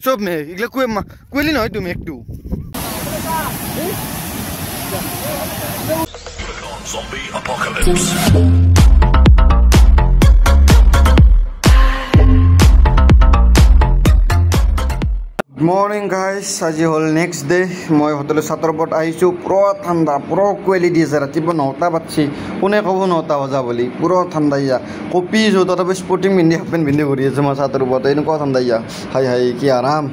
চব মেঘ এগুলো কুয়েলি নয় তুমি একটু Zombie apocalypse. মৰ্নিং গাইজ আজি হল নেক্সট ডে মই হোটেলেৰ ছাতৰ ওপৰত আহিছোঁ পুৰা ঠাণ্ডা পুৰা কুৱেলি দি আছে ৰাতিপুৱা 9টা বাজছি কোনে ক'ব 9টা বজা বুলি পুৰা ঠাণ্ডা ইয়া কঁপিছোঁ তথাপি স্পৰ্টিং পিন্ধি হাফ পেণ্ট পিন্ধি ঘূৰি আছোঁ মই ছাতৰ ওপৰত এনেকুৱা ঠাণ্ডা ইয়া হাই হাই কি আৰাম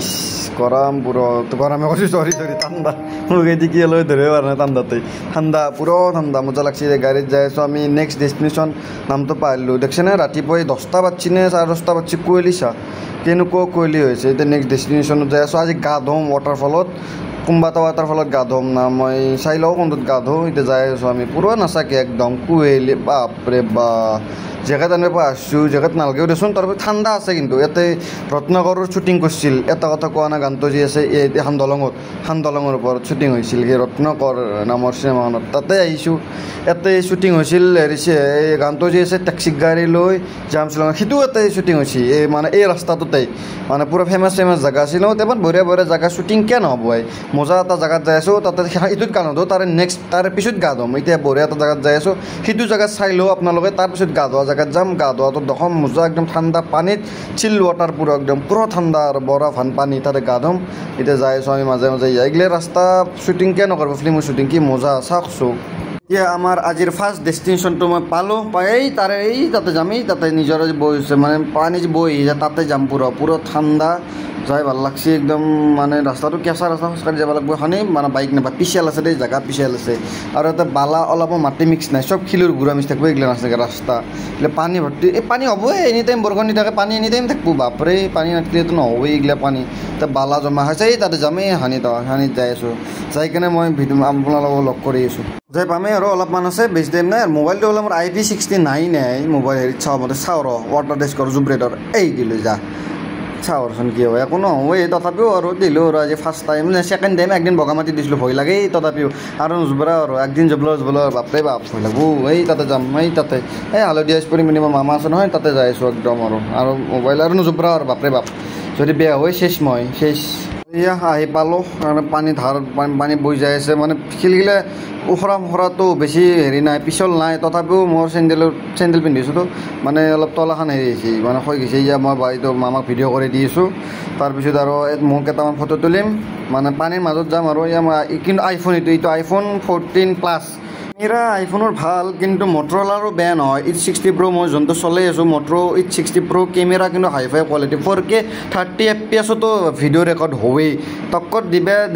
ইস গৰম পুৰা গৰমে কৈছোঁ চৰি ঠাণ্ডা মোক এদি কি লৈ ধৰিব পৰা নাই ঠাণ্ডা পুৰা ঠাণ্ডা মজা লাগছে গাড়ীত যাই আছোঁ আমি নেক্সট ডেষ্টিনেশ্যন নামটো পাহৰিলোঁ দেখিছেনে ৰাতিপুৱাই 10টা বাজছি নে 10:30 বাজছি কুৱেলি চা কেনেকুৱা কুৱেলি হৈছে এতিয়া নেক্সট ডেষ্টিনেশ্যনত যাই আছোঁ আজি গা ধুম ৱাটাৰফলত কোনোবা এটা ৱাটাৰফলত গা ধুম না মই চাই লওঁ কোনটোত গা ধুওঁ এতিয়া যাই আছোঁ আমি পুৰা নাচাকে একদম কুৱেলি বাপৰে বা জেগাত আনিব আছোঁ জেগাত নালাগেও দেচোন তাৰপৰা ঠাণ্ডা আছে কিন্তু ইয়াতে ৰত্নাকৰৰ শ্বুটিং কৰিছিল এটা কথা কোৱা নাই গানটো যি আছে এই হান্দলঙৰ ওপৰত শ্বুটিং হৈছিল সেই ৰত্নাকৰ নামৰ চিনেমাখনত তাতে আহিছোঁ ইয়াতে শ্বুটিং হৈছিল এই গানটো যি আছে টেক্সি গাড়ী লৈ যাম শ্বিলঙত সেইটো ইয়াতে শ্বুটিং হৈছে এই মানে এই ৰাস্তাটোতেই মানে পুৰা ফেমাছ জেগা আছিল তেমন বঢ়িয়া জেগা শ্বুটিং কিয় নহ'ব মজা এটা জেগাত যাই আছোঁ তাতে এইটোত গা নোধোঁ তাৰে পিছত গা ধুম এতিয়া বঢ়িয়া এটা জেগাত যাই আছোঁ সেইটো জেগাত চাই লওঁ আপোনালোকে তাৰপিছত গা ধোৱা জেগাত যাম গা ধোৱাটো দখম মজা একদম ঠাণ্ডা পানীত চিল ৱাটাৰ পুৰা ঠাণ্ডা আৰু বৰফ পানী তাতে গা ধুম এতিয়া যাই আছোঁ আমি মাজে এইগিলা ৰাস্তা শ্বুটিং কিয় নকৰিব ফিল্মৰ শ্বুটিং কি মজা চাওকচোন এতিয়া আমাৰ আজিৰ ফাৰ্ষ্ট ডেষ্টিনেশ্যনটো মই পালোঁ পাই তাতে যাম তাতে নিজৰ বহিছে মানে পানী যে বহি যায় তাতে যাম পুৰা ঠাণ্ডা যাই ভাল লাগছে একদম মানে ৰাস্তাটো কেঁচা ৰাস্তা খোজকাঢ়ি যাব লাগিব এখনে মানে বাইক নাপায় পিছিয়াল আছে দেই জেগা পিছিয়াল আছে আৰু ইয়াতে বালা অলপো মাটি মিক্স নাই চব শিলৰ গুড়া মিক্স থাকিব এইগিলা নাথাকে ৰাস্তা এইগিলা পানী ভৰ্তি এই পানী হ'বই এনি টাইম বৰষুণ দি থাকে পানী এনি টাইম থাকিব বাপৰে পানী নাথাকিলেতো নহ'বই এইগিলা পানী এতিয়া বালা জমা হৈছে তাতে যামেই হানিত যাই আছোঁ যাই কিনে মই ভিডিঅ' আপোনালোকক লগ কৰি আছোঁ যাই পামেই আৰু অলপমান আছে বেছি টাইম নাই মোবাইলটো হ'লে মোৰ IP69 মোবাইল হেৰিত চাওঁ মতে চাওঁ ৱাটাৰ ডেস্কৰ জুব্ৰেডৰ এই দিলোঁ যা চাওঁচোন কি হয় একো নহয় তথাপিও আৰু দিলোঁ আৰু আজি ফাৰ্ষ্ট টাইম ছেকেণ্ড টাইম একদিন বগামাটি দিছিলোঁ ভয় লাগে তথাপিও আৰু নোজোৰা আৰু একদিন জবলো বাপৰে বাপ ভয় লাগব তাতে যাম তাতে হালধীয়া স্পৰি মিনি মোৰ মামা আছে নহয় তাতে যাই আছোঁ একদম আৰু মোবাইল আৰু নোজোৰা আৰু বাপৰে বাপ যদি বেয়া হয় চেছ এয়া আহি পালোঁ আৰু পানী বৈ যাই আছে মানে শিলগিলা উখৰাটো বেছি হেৰি নাই পিছল নাই তথাপিও মোৰ চেণ্ডেল পিন্ধিছোঁতো মানে অলপ তলাখন হেৰি হৈছে মানে হৈ গৈছে এতিয়া মই এইটো মামাক ভিডিঅ' কৰি দি আছোঁ তাৰপিছত আৰু মোক কেইটামান ফটো তুলিম মানে পানীৰ মাজত যাম আৰু কিন্তু আইফোন এইটো আইফোন 14+ কেমেৰা আইফোনৰ ভাল কিন্তু মটৰলাৰো বেয়া নহয় H60 Pro মই যোনটো চলাই আছোঁ H60 Pro কেমেৰা কিন্তু hi-fi quality 4K 30 FPS video' record হয়েই টক্কত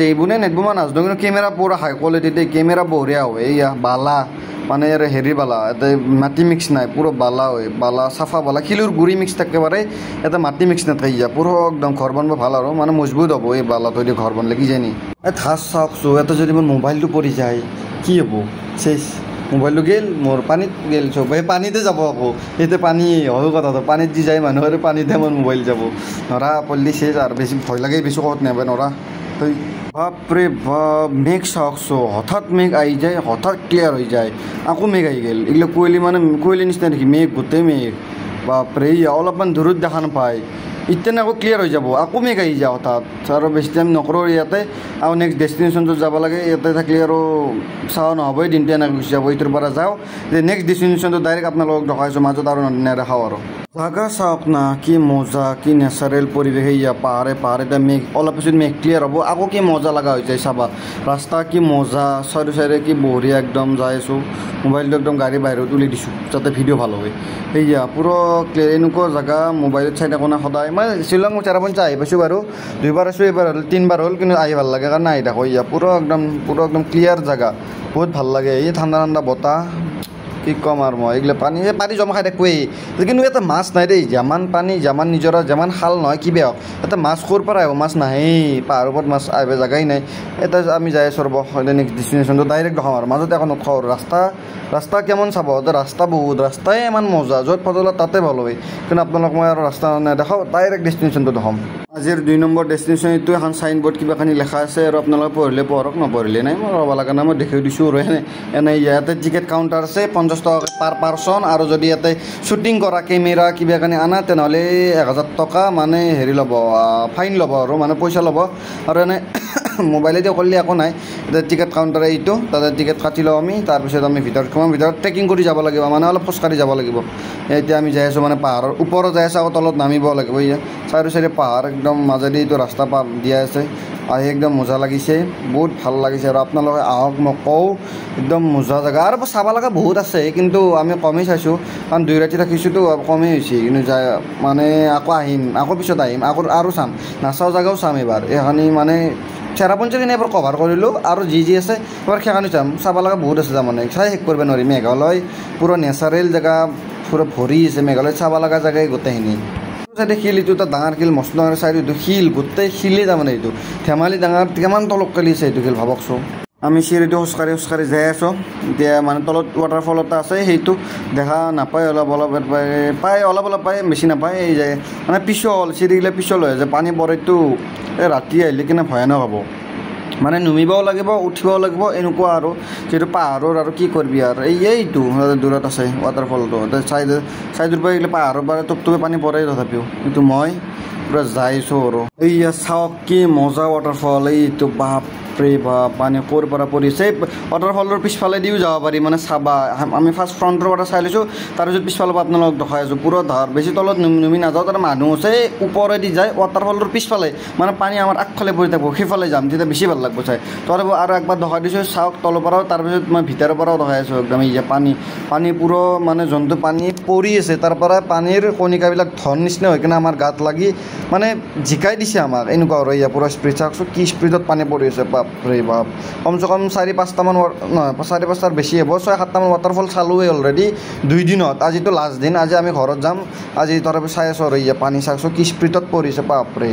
দিবনে নেদব মই নাজানো কিন্তু কেমেৰা পুৰা হাই কোৱালিটিতে কেমেৰা বঢ়িয়া হয় এয়া বালা মানে ইয়াৰ হেৰি বালা ইয়াতে মাটি মিক্স নাই পুৰা বালা হয় বালা চাফা বালা শিলৰ গুড়ি মিক্স থাকিব পাৰে ইয়াতে মাটি মিক্স নাথাকি যায় পুৰা একদম ঘৰ বনাব ভাল আৰু মানে মজবুত হ'ব এই বালাটো দি ঘৰ বনালে কি জানি ধাচ চাওকচোন ইয়াতে যদি মোৰ মোবাইলটো পৰি যায় কি হ'ব চেছ মোবাইলটো গেল মোৰ পানীত গেল চব সেই পানীতে যাব আকৌ এতিয়া পানী হয় কথাটো পানীত যি যায় মানুহ আৰু পানীতে মোৰ মোবাইল যাব নৰা পল্লি চেছ আৰু বেছি ভয় লাগে বেছি ক'ত নেবা নৰা তই বাপৰে বাপ মেঘ চাওকচোন হঠাৎ মেঘ আহি যায় হঠাৎ ক্লিয়াৰ হৈ যায় আকৌ মেঘ আহি গ'ল এইগিলা কুৱেলি নিচিনা দেখি মেঘ গোটেই মেঘ বাপৰে অলপমান দূৰত দেখা নাপায় ইতেনে আকৌ ক্লিয়াৰ হৈ যাব আকৌ মেঘ আহি যায় হঠাৎ আৰু বেছি টাইম নকৰোঁ ইয়াতে আৰু নেক্সট ডেষ্টিনেশ্যনটোত যাব লাগে ইয়াতে থাকিলে আৰু চাওঁ নহ'বই দিনটো এনেকৈ গুচি যাব এইটোৰ পৰা যাওঁ যে নেক্সট ডেষ্টিনেশ্যনটো ডাইৰেক্ট আপোনালোকক দেখাইছোঁ মাজত আৰু নেদেখাওঁ আৰু জাগা চাওক না কি মজা কি নেচাৰেল পৰিৱেশ ইয়াৰ পাহাৰে এতিয়া মেঘ অলপ পিছত মেঘ ক্লিয়াৰ হ'ব আকৌ কি মজা লগা হৈ যায় চাবা ৰাস্তা কি মজা চাইডে কি বঢ়িয়া একদম যাই আছোঁ মোবাইলটো একদম গাড়ী বাহিৰত তুলি দিছোঁ যাতে ভিডিঅ' ভাল হয় সেয়া পুৰা ক্লিয়াৰ এনেকুৱা জেগা মোবাইলত চাই থাকোঁ না সদায় মই শ্বিলং চেৰাপুঞ্জী আহি পাইছোঁ বাৰু 2বাৰ আছোঁ এইবাৰ হ'ল 3বাৰ হ'ল কিন্তু আহি ভাল লাগে কাৰণে আহি থাকোঁ ইয়া পুৰা একদম ক্লিয়াৰ জেগা বহুত ভাল লাগে এই ঠাণ্ডা বতাহ কি ক'ম আৰু মই এইগিলা পানী জমা খাই থাকোৱেই কিন্তু ইয়াতে মাছ নাই দেই যিমান পানী যিমান নিজৰা যিমান খাল নহয় কি বেয়া ইয়াতে মাছ ক'ৰ পৰা আহিব মাছ নাহেই পাহাৰৰ ওপৰত মাছ আহিব জেগাই নাই এটা আমি যাই আছোঁ ৰ'ব নেক্সট ডেষ্টিনেশ্যনটো ডাইৰেক্ট দেখাওঁ আৰু মাজতে এখন নখাওঁ ৰাস্তা কেমন চাব ৰাস্তা বহুত ৰাস্তাই ইমান মজা য'ত ফটো তাতে ভাল হয় কিন্তু আপোনালোক মই আৰু ৰাস্তা নেদেখাওঁ ডাইৰেক্ট ডেষ্টিনেশ্যনটো দেখাম আজিৰ 2 নম্বৰ ডেষ্টিনেশ্যন এইটো এখন চাইনবোৰ্ড কিবাখানি লেখা আছে আৰু আপোনালোকে পঢ়িলে পঢ়ক নপঢ়িলে নাই মই ৰ'ব লগা নাই মই দেখাই দিছোঁ আৰু এনে ইয়াতে টিকেট কাউণ্টাৰ আছে 50 টকা পাৰ পাৰ্চন আৰু যদি ইয়াতে শ্বুটিং কৰা কেমেৰা কিবাখানি আনা তেনেহ'লে 1000 টকা মানে হেৰি ল'ব ফাইন ল'ব আৰু মানে পইচা ল'ব আৰু এনে মোবাইলেদি কৰিলে একো নাই এতিয়া টিকেট কাউণ্টাৰ এইটো তাতে টিকেট কাটি লওঁ আমি তাৰপিছত আমি ভিতৰত সোমাম ভিতৰত ট্ৰেকিং কৰি যাব লাগিব মানে অলপ খোজকাঢ়ি যাব লাগিব এতিয়া আমি যাই আছোঁ মানে পাহাৰৰ ওপৰত যাই আছোঁ আকৌ তলত নামিব লাগিব এতিয়া চাইডে চাইডে পাহাৰ একদম মাজেদি এইটো ৰাস্তা দিয়া আছে আহি একদম মজা লাগিছে বহুত ভাল লাগিছে আৰু আপোনালোকে আহক মই কওঁ একদম মজা জেগা আৰু চাব লগা বহুত আছে কিন্তু আমি কমেই চাইছোঁ কাৰণ 2 ৰাতি ৰাখিছোঁতো কমেই হৈছে কিন্তু যায় মানে আকৌ আহিম আকৌ পিছত আহিম আকৌ আৰু চাম নাচাওঁ জেগাও চাম এইবাৰ এইখিনি মানে চেৰাপুঞ্জীখিনি এবাৰ কভাৰ কৰিলোঁ আৰু যি আছে এবাৰ সেইখিনি চাম চাব লগা বহুত আছে তাৰমানে চাই শেষ কৰিব নোৱাৰি মেঘালয় পুৰা নেচাৰেল জেগা পুৰা ভৰি আছে মেঘালয়ত চাব লগা জেগাই গোটেইখিনি চাইডে শিল এইটো এটা ডাঙৰ শিল মস্ত ডাঙৰ চাইড এইটো শিল গোটেই শিলেই তাৰমানে এইটো ধেমালি ডাঙৰ কিমান তলক কালিছে এইটো শিল ভাবকচোন আমি চিৰিটো খোজকাঢ়ি যাই আছোঁ এতিয়া মানে তলত ৱাটাৰফল এটা আছে সেইটো দেখা নাপায় অলপ পায় বেছি নাপায় এই যে মানে পিছল চিৰিগিলা পিছল হৈ আছে পানী পৰেতো এই ৰাতি আহিলে কিনে ভয়ানক হ'ব মানে নুমিবও লাগিব উঠিবও লাগিব এনেকুৱা আৰু যিহেতু পাহাৰৰ আৰু কি কৰিবি আৰু এইটো দূৰত আছে ৱাটাৰফলটো চাইডৰ পৰা এইগিলা পাহাৰৰ পৰা টুপটুপে পানী পৰে তথাপিও কিন্তু মই পুৰা যাইছোঁ আৰু এইয়া চাওক কি মজা ৱাটাৰফল এইটো বাপৰে বাপ পানী ক'ৰ পৰা পৰিছে ৱাটাৰফলৰ পিছফালেদিও যাব পাৰি মানে চাবা আমি ফাৰ্ষ্ট ফ্ৰণ্টৰ পৰা চাই লৈছোঁ তাৰপিছত পিছফালৰ পৰা আপোনালোকক দেখাই আছোঁ পুৰা ধাৰ বেছি তলত নুমি নাযাওঁ তাৰ মানুহ আছে ওপৰেদি যায় ৱাটাৰফলৰ পিছফালে মানে পানী আমাৰ আগফালে পৰি থাকিব সেইফালে যাম তেতিয়া বেছি ভাল লাগব চাই তথাপিও আৰু একবাৰ দেখাই দিছোঁ চাওক তলৰ পৰাও তাৰপিছত মই ভিতৰৰ পৰাও দেখাই আছোঁ একদম এই যে পানী পুৰা মানে যোনটো পানী পৰি আছে তাৰ পৰা পানীৰ কণিকাবিলাক ধন নিচিনা হৈ কিনে আমাৰ গাত লাগি মানে জিকাই দিছে আমাক এনেকুৱা আৰু ইয়াৰ পুৰা স্পীড চাওকচোন কি স্পীডত পানী পৰি আছে বাপৰে বাপ কমচে কম 4-5টামান নহয় 4-5টাৰ বেছি হ'ব 6-7টামান ৱাটাৰফল চালোৱেই অলৰেডি 2 দিনত আজিতো লাষ্ট দিন আজি আমি ঘৰত যাম আজি তথাপি চাই আছোঁ আৰু ইয়াৰ পানী চাওকচোন কি স্পীডত পৰিছে বাপৰে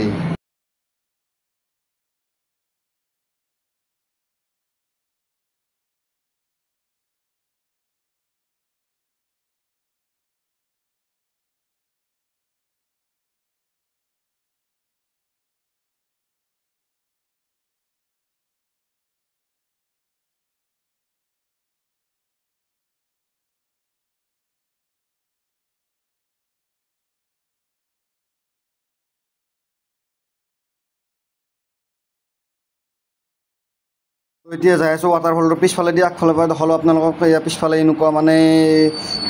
এতিয়া যাই আছোঁ ৱাটাৰফলৰ পিছফালে দি আগফালৰ পৰা দেখালোঁ আপোনালোকক ইয়াৰ পিছফালে এনেকুৱা মানে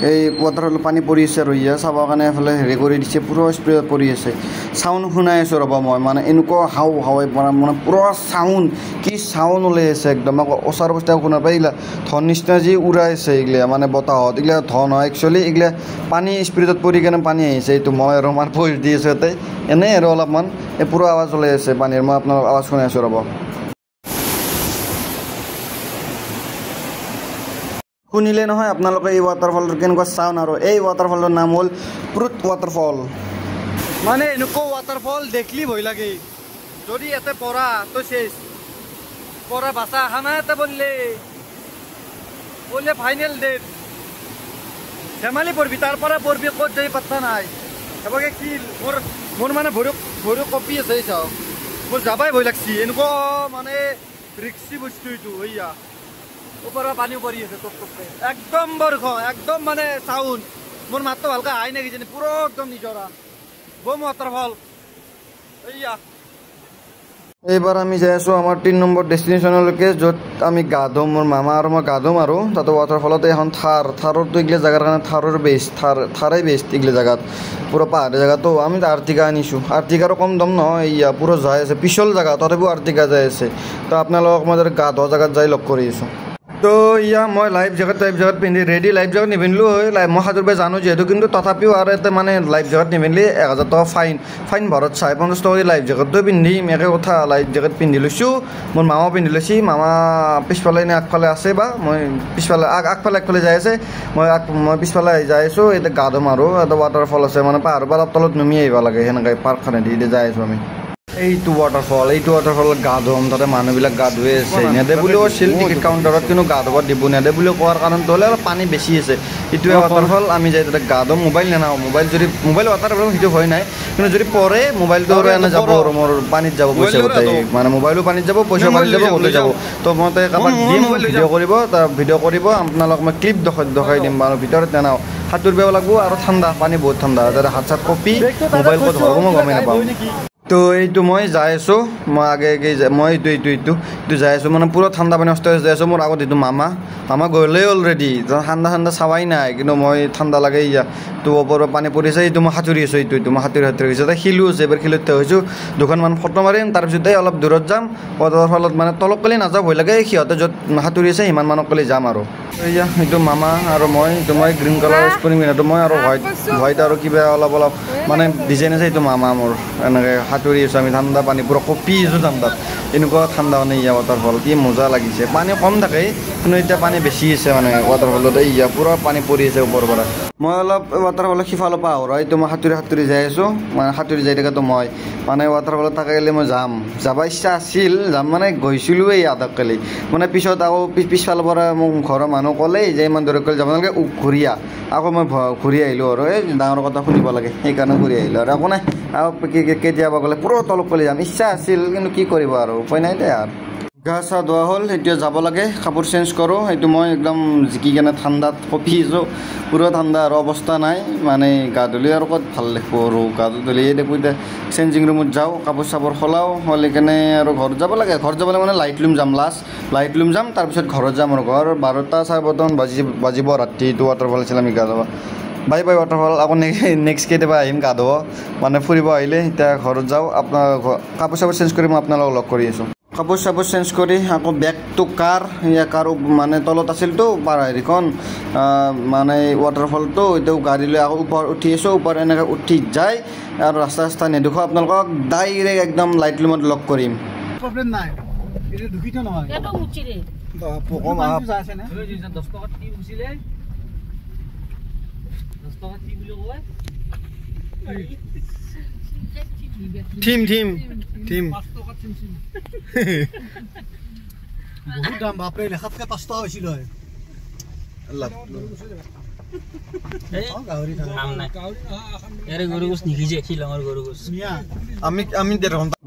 এই ৱাটাৰফলৰ পানী পৰি আছে আৰু ইয়াৰ চাবৰ কাৰণে এফালে হেৰি কৰি দিছে পুৰা স্পীডত পৰি আছে চাউণ্ড শুনাই আছোঁ ৰ'বা মই মানে এনেকুৱা হাৱাই পৰা মানে পুৰা চাউণ্ড কি চাউণ্ড ওলাই আছে একদম আকৌ ওচৰ বস্তাও শুনা পাই এইগিলা ধন নিচিনা যি উৰাই আছে এইগিলা মানে বতাহত এইগিলা ধন হয় একচুৱেলি এইগিলা পানী স্পীডত পৰি কেনে পানী আহিছে এইটো মই আৰু আমাৰ পৰি দি আছোঁ ইয়াতে এনেই আৰু অলপমান এই পুৰা আৱাজ ওলাই আছে পানীৰ মই আপোনালোক আৱাজ শুনাই আছোঁ ৰ'ব শুনিলে নহয় আপোনালোকে এই ৱাটাৰফলটোৰ কেনেকুৱা চাউণ্ড আৰু এই ৱাটাৰফলটোৰ নাম হ'ল প্ৰুট ৱাটাৰফল মানে এনেকুৱা ৱাটাৰফল দেখিলে ভয় লাগে যদি ইয়াতে পৰা তো শেষ পৰা বাচা অহা নাই ইয়াতে বললে ফাইনেল ডেট ধেমালি পঢ়বি তাৰ পৰা পঢ়বি ক'ত যাই পাত্তা নাই এবাৰ কি মোৰ মানে ভৰি কঁপি আছে চাওক মোৰ যাবাই ভয় লাগছি এনেকুৱা মানে ৰিক্সি বস্তু এইটো এইয়া ওপৰৰ পানী পৰি আছে টপটপকে একদম বৰষুণ একদম মানে চাউণ্ড মোৰ মাতটো ভালকে আহাই নাই কিজানি পুৰা একদম নিজৰা বম ৱাটাৰফল এইয়া এইবাৰ আমি যাই আছোঁ আমাৰ 3 নম্বৰ ডেষ্টিনেশ্যনলৈকে য'ত আমি গা ধুম মোৰ মামা আৰু মই গা ধুম আৰু তাতে ৱাটাৰফলতে এখন থাৰৰটো এইগিলা জেগাৰ কাৰণে থাৰৰ বেষ্ট থাৰাই বেষ্ট এইগিলা জেগাত পুৰা পাহাৰীয়া জেগাতো আমি আৰ্টিকা আনিছোঁ আৰ্টিকাৰো কম দাম নহয় এইয়া পুৰা যাই আছে পিছল জেগা তথাপিও আৰ্টিকা যাই আছে তো আপোনালোকক মই গা ধোৱা জেগাত যাই লগ কৰি আছোঁ তো ইয়া মই লাইফ জেকেট পিন্ধি ৰেডি লাইফ জেকেট নিপিন্ধিলোঁ হয় মই সাঁতুৰিব জানো যিহেতু কিন্তু তথাপিও আৰু এটা মানে লাইফ জেকেট নিপিন্ধিলে 1000 টকা ফাইন ভাৰত 50 টকা লাইফ জেকেটটো পিন্ধিম একে কথা লাইফ জেকেট পিন্ধি লৈছোঁ মোৰ মামাও পিন্ধি লৈছে মামা পিছফালে নে আগফালে আছে বা মই পিছফালে আগফালে যাই আছে মই পিছফালে যাই আছোঁ এতিয়া গা ধুম আৰু এটা ৱাটাৰফল আছে মানে পাহাৰৰ পৰা তলত নামি আহিব লাগে সেনেকৈ পাৰ্কখনেদি যাই আছোঁ আমি এইটো ৱাটাৰফল গা ধুম তাতে মানুহবিলাক গা ধুই আছে নেদে বুলিও আছিল টিকেট কাউণ্টাৰত কিন্তু গা ধুব দিব নেদে বুলি কোৱাৰ কাৰণটো হ'লে অলপ পানী বেছি আছে এইটোৱে ৱাটাৰফল আমি যাই তাতে গা ধুম মোবাইল নেনাওঁ মোবাইল ৱাটাৰফল সেইটো হয় নাই কিন্তু যদি পৰে মোবাইলটো আৰু এনে যাব আৰু মোৰ পানীত যাব পইচা গোটেই মানে মোবাইলো পানীত যাব পইচা পানীত যাব গোটেই যাব তো মই কাৰোবাক দিম ভিডিঅ' কৰিব আপোনালোক মই ক্লিপ দেখাই দিম বাৰু ভিতৰত নেনাওঁ সাঁতুৰিব লাগিব আৰু ঠাণ্ডা পানী বহুত ঠাণ্ডা তাতে হাত চাত কপি মোবাইল ক'ত হ'ব মই গমেই নাপাওঁ তো এইটো মই যাই আছোঁ মই আগে মই এইটো যাই আছোঁ মানে পুৰা ঠাণ্ডা পানী অস্ত যাই আছোঁ মোৰ আগত এইটো মামা গ'লেই অলৰেডি ঠাণ্ডা চাৱাই নাই কিন্তু মই ঠাণ্ডা লাগে তো ওপৰৰ পানী পৰিছে এইটো মই সাঁতুৰি আছোঁ এইটো মই সাঁতুৰি গৈছোঁ তাতে শিলো আছে এবাৰ শিলত হৈছোঁ দুখনমান ফটো মাৰিম তাৰপিছতে অলপ দূৰত যাম ৱাটাৰফলত মানে তলক কলি নাযাওঁ ভয় লাগে সিহঁতে য'ত সাঁতুৰি আছে সিমান মানক কলি যাম আৰু এইটো মামা আৰু মই গ্ৰীণ কালাৰ স্পৰ্টিং পিন্ধাটো মই আৰু হোৱাইট আৰু কিবা অলপ মানে ডিজাইন আছে এইটো মামা মোৰ এনেকৈ সাঁতুৰি আছোঁ আমি ঠাণ্ডা পানী পুৰা কপি আছোঁ ঠাণ্ডাত এনেকুৱা ঠাণ্ডা মানে ৱাটাৰফল কি মজা লাগিছে পানী কম থাকে কিন্তু এতিয়া পানী বেছি আছে মানে ৱাটাৰফলত পুৰা পানী পৰি আছে ওপৰৰ পৰা মই অলপ ৱাটাৰফলত সিফালৰ পৰা আহোঁ এইটো মই সাঁতুৰি যাই আছোঁ মানে সাঁতুৰি যাই থাকাটো মই মানে ৱাটাৰফলত থাকা গ'লে মই যাব ইচ্ছা আছিল যাম মানে গৈছিলোঁৱেই আধাক কালি মানে পিছত আকৌ পিছফালৰ পৰা মোক ঘৰৰ মানুহ ক'লেই যে ইমান দূৰত যাব নালাগে ঘূৰি আকৌ মই ঘূৰি আহিলোঁ আৰু এই ডাঙৰ কথা শুনিব লাগে সেইকাৰণে ঘূৰি আহিলোঁ আৰু একো নাই আৰু কেতিয়াবা গ'লে পুৰা তলক কলি যাম ইচ্ছা আছিল কিন্তু কি কৰিব আৰু উপায় নাই দে আৰু গা চা ধোৱা হ'ল এতিয়া যাব লাগে কাপোৰ চেঞ্জ কৰোঁ সেইটো মই একদম জিকি কেনে ঠাণ্ডাত কপি আছোঁ পুৰা ঠাণ্ডা আৰু অৱস্থা নাই মানে গা ধুলি আৰু ক'ত ভাল লাগিব আৰু গা ধুলিয়ে দেখোঁ এতিয়া চেঞ্জিং ৰুমত যাওঁ কাপোৰ চাপোৰ সলাই কেনে আৰু ঘৰত যাব লাগে মানে লাইটলুম যাম তাৰপিছত ঘৰত যাম আৰু ঘৰ 12টা 12:30 বাজিব ৰাতি এইটো ৱাটাৰফল আছিল আমি গা ধোৱা বাই ৱাটাৰফল আকৌ নেক্সট কেতিয়াবা আহিম গা ধুব মানে ফুৰিব আহিলে এতিয়া ঘৰত যাওঁ আপোনাৰ কাপোৰ চাপোৰ চেঞ্জ কৰি মই আপোনালোকক লগ কৰি আছোঁ কাপোৰ চাপোৰ চেঞ্জ কৰি আকৌ বেগটো কাৰ মানে তলত আছিলতো হেৰিখন মানে ৱাটাৰফলটো এতিয়া গাড়ী লৈ আকৌ ওপৰত উঠি আছোঁ ওপৰত এনেকৈ উঠি যায় আৰু ৰাস্তা নেদেখোঁ আপোনালোকক ডাইৰেক্ট একদম লাইট ৰুমত লগ কৰিম প্ৰব্লেম নাই এটা দুখিত নহয় এটা মুচিৰে পকম আপ আছে না 10 টকা কি মুচিলে 10 টকা কি বুলি কয় টিম 5 টকা টিম বহুত দাম বাপৰে লেখাতকে 5 টকা হৈছিল হয় আল্লাহ এই গাউৰি নাম নাই এৰে গৰুগুছ নিখিজে খিলাঙৰ গৰুগুছ আমি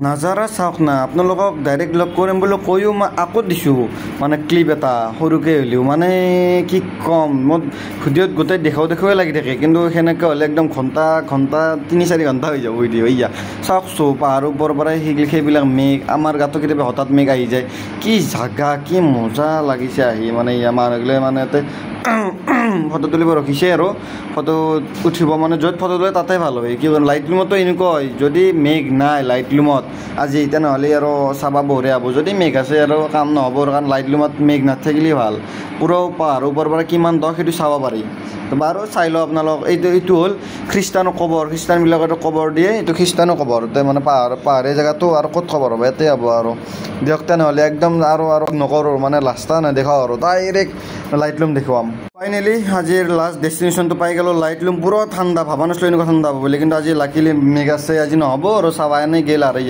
নাজাৰা চাওক না আপোনালোকক ডাইৰেক্ট লগ কৰিম বুলি কৈও মই আকৌ দিছোঁ মানে ক্লিপ এটা সৰুকৈ হ'লেও মানে কি ক'ম মই ভিডিঅ'ত গোটেই দেখাই লাগি থাকে কিন্তু সেনেকৈ হ'লে একদম ঘণ্টা 3-4 ঘণ্টা হৈ যাব ভিডিঅ' চাওক পাহাৰৰ ওপৰৰ পৰাই সেইবিলাক মেঘ আমাৰ গাতো কেতিয়াবা হঠাৎ মেঘ আহি যায় কি জাগা কি মজা লাগিছে আহি মানে মানুহগিলে মানে ইয়াতে ফটো তুলিব ৰখিছে আৰু ফটো উঠিব মানে য'ত ফটো তুলে তাতে ভাল হয় কি লাইট ৰুমতো এনেকুৱা হয় যদি মেঘ নাই লাইট ৰুমত আজি তেনেহ'লে আৰু চাবা বঢ়িয়া হ'ব যদি মেঘ আছে আৰু কাম নহ'ব কাৰণ লাইট ৰুমত মেঘ নাথাকিলে ভাল পুৰা পাহাৰৰ ওপৰৰ পৰা কিমান দ সেইটো চাব পাৰি বাৰু চাই লওঁ আপোনালোক এইটো হ'ল খ্ৰীষ্টানবিলাকৰ কবৰ দিয়ে এইটো খ্ৰীষ্টানো কবৰ মানে পাহাৰীয়া জেগাটো আৰু ক'ত খবৰ হ'ব ইয়াতে হ'ব আৰু দিয়ক তেনেহ'লে একদম আৰু নকৰোঁ মানে লাষ্টা নেদেখাওঁ আৰু ডাইৰেক্ট লাইট ৰুম দেখুৱাম ফাইনেলি আজিৰ লাষ্ট ডেষ্টিনেশ্যনটো পাই গ'লোঁ লাইট ৰুম পুৰা ঠাণ্ডা ভাবা নাছিলোঁ এনেকুৱা ঠাণ্ডা হ'ব বুলি কিন্তু আজি লাকিলি মেঘ আছে আজি নহ'ব আৰু চাবা এনেই গ'ল আৰু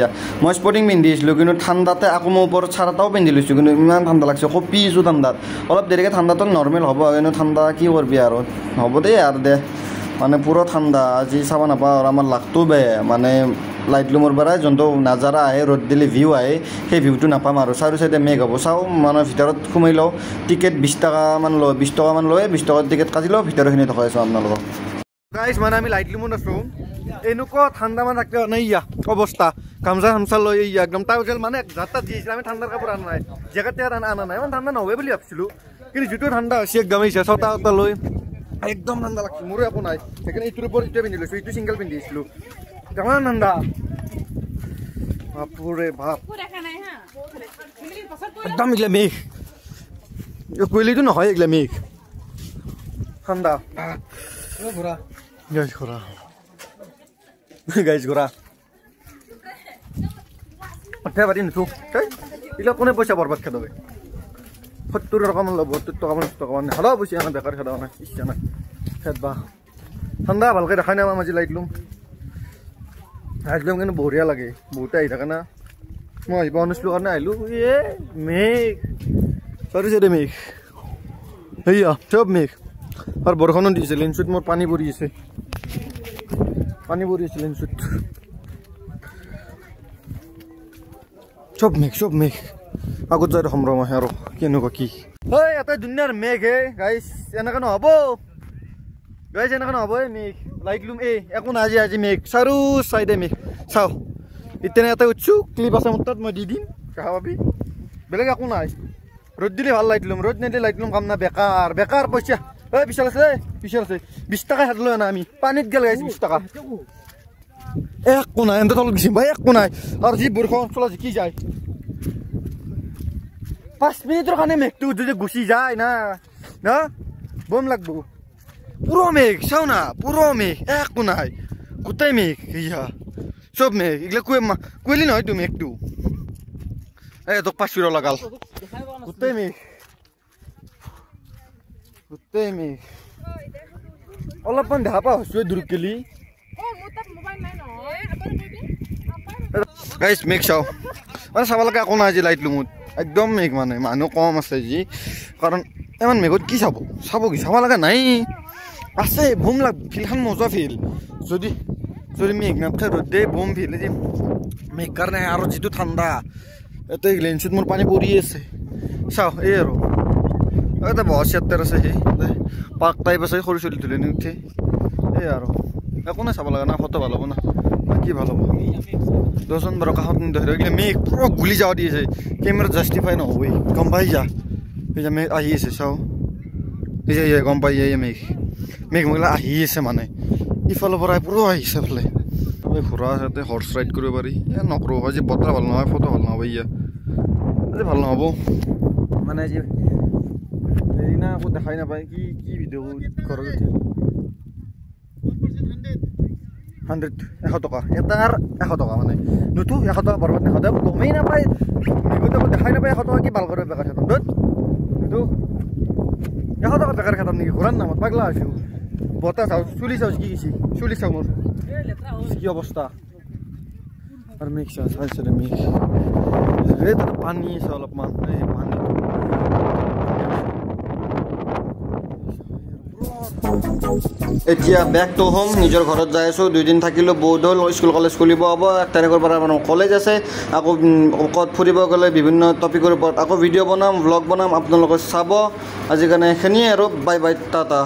মই স্পৰ্টিং পিন্ধি আছিলোঁ কিন্তু ঠাণ্ডাতে আকৌ মই ওপৰত চাৰ্ট এটাও পিন্ধি লৈছোঁ কিন্তু ইমান ঠাণ্ডা লাগছে কঁপিছোঁ ঠাণ্ডাত অলপ দেৰিকৈ ঠাণ্ডাটো নৰ্মেল হ'ব কিন্তু ঠাণ্ডা কি কৰিবি আৰু হ'ব দেই আৰু দে মানে পুৰা ঠাণ্ডা আজি চাব নাপাওঁ আৰু আমাৰ লাকটো বেয়া মানে লাইট ৰুমৰ পৰাই যোনটো নাজাৰা আহে ৰ'দ দিলে ভিউ আহে সেই ভিউটো নাপাম আৰু চাৰি চাইডে মেঘ হ'ব চাওঁ মানে ভিতৰত সোমাই লওঁ টিকেট 20 টকামান লয় 20 টকাৰ টিকেট কাটি লওঁ ভিতৰখিনি দেখাই আছোঁ আপোনালোকক গাইজ মানে আমি লাইট ৰুমত আছোঁ এনেকুৱা ঠাণ্ডা মানে থাকে নাই অৱস্থা গামচা লৈ একদম তাৰ মানে যাত্ৰা দিছিল আমি ঠাণ্ডাৰ কাপোৰ আনা নাই জেগাতে আনা নাই ইমান ঠাণ্ডা নহয় বুলি ভাবিছিলোঁ কিন্তু যিটো ঠাণ্ডা হৈছে একদম ছটা লৈ একদম ঠাণ্ডা লাগছে মোৰো একো নাই সেইকাৰণে এইটোৰ ওপৰত এইটোৱে পিন্ধি লৈছোঁ এইটো চিংগল পিন্ধি আহিছিলোঁ কিমান ঠাণ্ডা বাপৰে বাপ একদম এইগিলা মেঘ কুৱেলিটো নহয় এইগিলা মেঘ ঠাণ্ডা গাইজ ঘোৰা উঠাই পাতি নুঠো এইগিলা কোনে পইচা বৰবাদ খেদাবে 70 টকামান ল'ব 70 টকামান হ'লেও পইচা নাই বেকাৰ খেদাব নাই ইচ্ছা নাই খেদবা ঠাণ্ডা ভালকৈ দেখাই নাই আমাৰ আজি লাইট লুম একদম কিন্তু বঢ়িয়া লাগে বহুতে আহি থাকে না মই আহিব অনুষ্ঠিত কাৰণে আহিলোঁ এ মেঘ চাৰি চাইডে মেঘ সেয়া চব মেঘ আৰু বৰষুণো দিছে লেন্সুত মোৰ পানী পৰি আছে লেন্সুত চব মেঘ আগত যাই ৰখম ৰম আহে আৰু কেনেকুৱা কি হয় এটা দুনিয়াৰ মেঘ হে গাইছ এনেকৈ নহ'ব এই মেঘ লাইট লুম একো নাই আজি মেঘ চাৰো চাইডে মেঘ চাওঁ এতিয়া এটা উঠছোঁ ক্লিপ আছে মোৰ তাত মই দি দিম কাহা পাবি বেলেগ একো নাই ৰ'দ দিলে ভাল লাইট লুম ৰ'দ নিদিলে লাইট লুম কাম নাই বেকাৰ পইচা পিছাল আছে 20 টকা হাত লৈ আনা আমি পানীত গেল গাইছ 20 টকা একো নাই এনে তলত গৈছে ভাই একো নাই আৰু যি বৰষুণ চলা জিকি যায় 5 মিনিটৰ কাৰণে মেঘটো যদি গুচি যায় না বম লাগব পুরো মেঘ চাও না পুরো মেঘ একো নাই গোটাই মেঘ ইয়া সব মেঘ এগুলা কুয়েলি নহয় তো মেঘটো তোক 5 ইউরো লাগাল গোটাই মেঘ অলপমান দেখা পা হৈছোঁ দূৰ গেলি গাইছ মেঘ চাও মানে চাব লগা একো নাই আজি লাইট লুমত একদম মেঘ মানে মানুহ কম আছে যি কাৰণ ইমান মেঘত কি চাব কি চাব লগা নাই আছে বুম লাগ ফিলখান মজা ফিল যদি মেঘ নাথাকে ৰ'দ দে বুম ফিল যে মেঘ কাৰণে আৰু যিটো ঠাণ্ডা এতে লেন্সুত মোৰ পানী পৰি আছে চাও এই আৰু এটা বহুত চেপ্টাৰ আছে সেই পাৰ্ক টাইপ আছে সৰু চলি তুলি উঠে এই আৰু একো নাই চাব লগা না ফটো ভাল হ'ব না কি ভাল হ'ব 10 বাৰ কাষত ধৰি মেঘ পুৰা গুলি যাওঁ দি আছে কেমেৰা জাষ্টিফাই নহ'বই গম পাই যা এই যে মেঘ আহি আছে চাওঁ এই যে গম পাই মেঘ আহি আছে মানে ইফালৰ পৰা পুৰা আহিছে ফালে ঘোঁৰা আছে হৰ্চ ৰাইড কৰিব পাৰি নকৰোঁ আজি বতৰা ভাল নহয় ফটো ভাল নহ'ব আজি ভাল নহ'ব মানে আজি হেৰি না একো দেখাই নাপায় কি ভিডিঅ' ঘৰত 100 টকা এটাৰ 100 টকা মানে নুঠো 100 টকা বৰবাদ নাখাওঁ গমেই নাপায় মেঘত দেখাই নাপায় 100 টকা কি ভাল কৰে বেকাৰ খেতাম এইটো 100 টকা বেকাৰ খেতাম নেকি ঘোঁৰাৰ নামত পাগলা হৈছোঁ বতাহ চাওঁ চুলি চাওঁ কি গৈছে চুলি চাওঁ মোৰ কি অৱস্থা আৰু মেঘ চাইছে মেঘ এই তাতে পানী আছে অলপমান এই পানী এতিয়া বেক টু হোম নিজৰ ঘৰত যাই আছোঁ 2 দিন থাকিলোঁ বহুত হ'ল স্কুল কলেজ খুলিব হ'ব 1 তাৰিখৰ পৰা আমাৰ কলেজ আছে আকৌ ক'ত ফুৰিব গ'লে বিভিন্ন টপিকৰ ওপৰত আকৌ ভিডিঅ' বনাম ভ্লগ বনাম আপোনালোকে চাব আজিৰ কাৰণে এইখিনিয়ে আৰু বাই টাটা